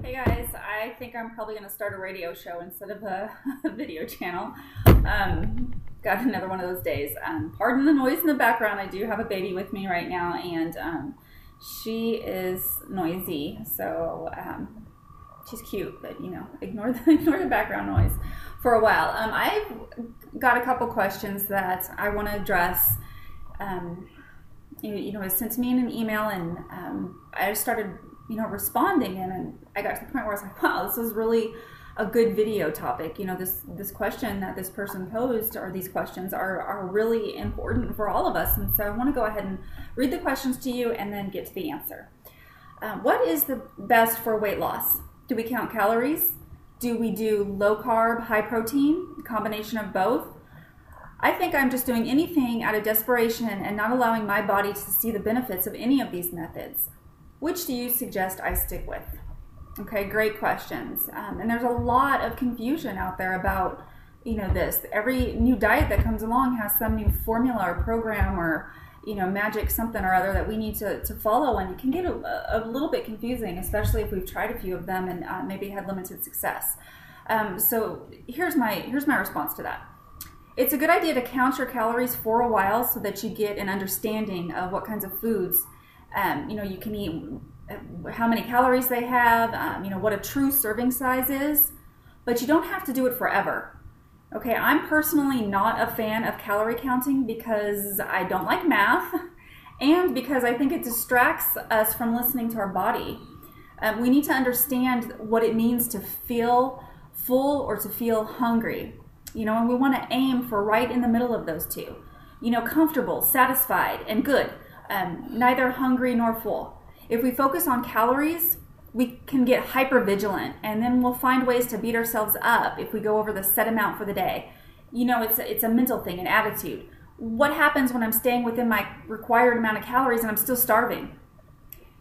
Hey guys, I think I'm probably going to start a radio show instead of a video channel. Got another one of those days. Pardon the noise in the background. I do have a baby with me right now, and she is noisy, so she's cute, but you know, ignore the background noise for a while. I've got a couple questions that I want to address. It was sent to me in an email, and I just started responding, and I got to the point where I was like, wow, this is really a good video topic. This question that this person posed, or these questions are really important for all of us. And so I want to go ahead and read the questions to you and then get to the answer. What is the best for weight loss? Do we count calories? Do we do low carb, high protein, combination of both? I think I'm just doing anything out of desperation and not allowing my body to see the benefits of any of these methods. Which do you suggest I stick with? Okay, great questions. And there's a lot of confusion out there about, this. Every new diet that comes along has some new formula or program or, magic something or other that we need to follow. And it can get a little bit confusing, especially if we've tried a few of them and maybe had limited success. So here's my response to that. It's a good idea to count your calories for a while so that you get an understanding of what kinds of foods you can eat, how many calories they have, what a true serving size is, but you don't have to do it forever. Okay, I'm personally not a fan of calorie counting because I don't like math and because I think it distracts us from listening to our body. We need to understand what it means to feel full or to feel hungry, and we want to aim for right in the middle of those two, comfortable, satisfied, and good. Neither hungry nor full. If we focus on calories, we can get hyper-vigilant, and then we'll find ways to beat ourselves up if we go over the set amount for the day. It's a mental thing, an attitude. What happens when I'm staying within my required amount of calories and I'm still starving?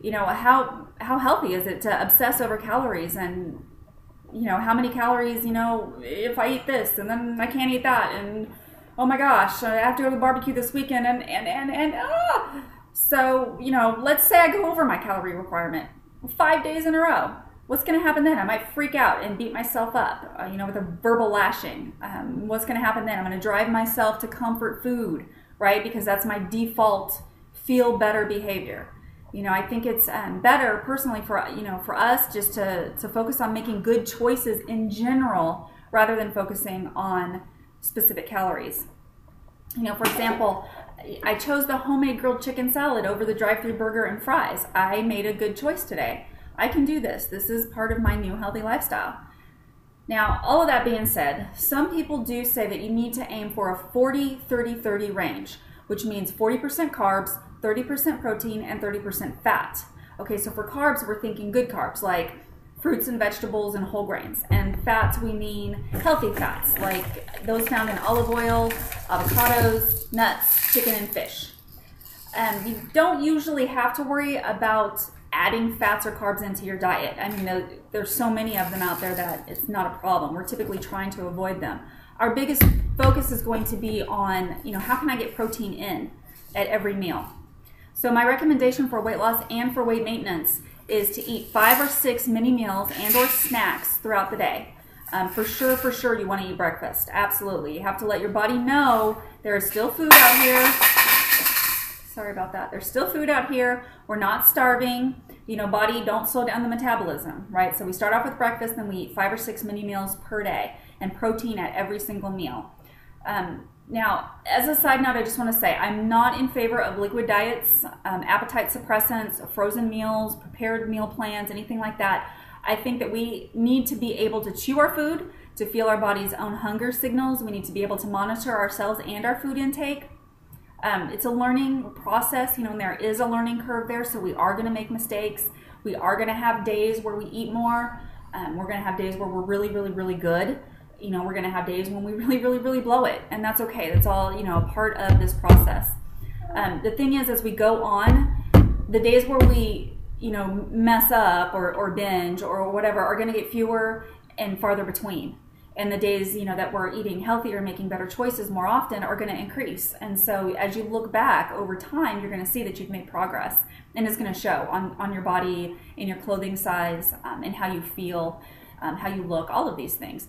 How healthy is it to obsess over calories and, how many calories, if I eat this and then I can't eat that, and oh my gosh, I have to go to the barbecue this weekend, So, let's say I go over my calorie requirement 5 days in a row. What's going to happen then? I might freak out and beat myself up, with a verbal lashing. What's going to happen then? I'm going to drive myself to comfort food, right? Because that's my default feel better behavior. I think it's better personally for us just to focus on making good choices in general rather than focusing on specific calories. For example, I chose the homemade grilled chicken salad over the drive-thru burger and fries. I made a good choice today. I can do this. This is part of my new healthy lifestyle. Now, all of that being said, some people do say that you need to aim for a 40-30-30 range, which means 40% carbs, 30% protein, and 30% fat. Okay, so for carbs, we're thinking good carbs like fruits and vegetables and whole grains. And fats, we mean healthy fats, like those found in olive oil, avocados, nuts, chicken, and fish. You don't usually have to worry about adding fats or carbs into your diet. I mean, there's so many of them out there that it's not a problem. We're typically trying to avoid them. Our biggest focus is going to be on, how can I get protein in at every meal? So my recommendation for weight loss and for weight maintenance is to eat 5 or 6 mini meals and or snacks throughout the day. For sure you want to eat breakfast. Absolutely. You have to let your body know there is still food out here. Sorry about that. There's still food out here. We're not starving. Body, don't slow down the metabolism, right? So we start off with breakfast, then we eat 5 or 6 mini meals per day and protein at every single meal. Now, as a side note, I just want to say I'm not in favor of liquid diets, appetite suppressants, frozen meals, prepared meal plans, anything like that. I think that we need to be able to chew our food, to feel our body's own hunger signals. We need to be able to monitor ourselves and our food intake. It's a learning process, and there is a learning curve there, so we are going to make mistakes. We are going to have days where we eat more. We're going to have days where we're really, really, really good. We're going to have days when we really, really, really blow it, and that's okay. That's all, a part of this process. The thing is, as we go on, the days where we, mess up or binge or whatever are going to get fewer and farther between. and the days, that we're eating healthier, making better choices more often are going to increase. And so as you look back over time, you're going to see that you've made progress, and it's going to show on your body, in your clothing size, in how you feel, how you look, all of these things.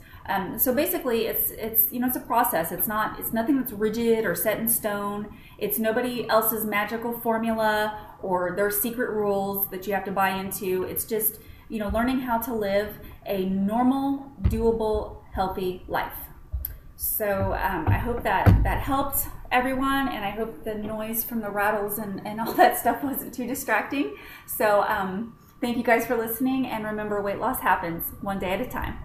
So basically it's a process. It's nothing that's rigid or set in stone. It's nobody else's magical formula or their secret rules that you have to buy into. It's just, learning how to live a normal, doable, healthy life. So I hope that helped everyone, and I hope the noise from the rattles and all that stuff wasn't too distracting. So thank you guys for listening, and remember, weight loss happens one day at a time.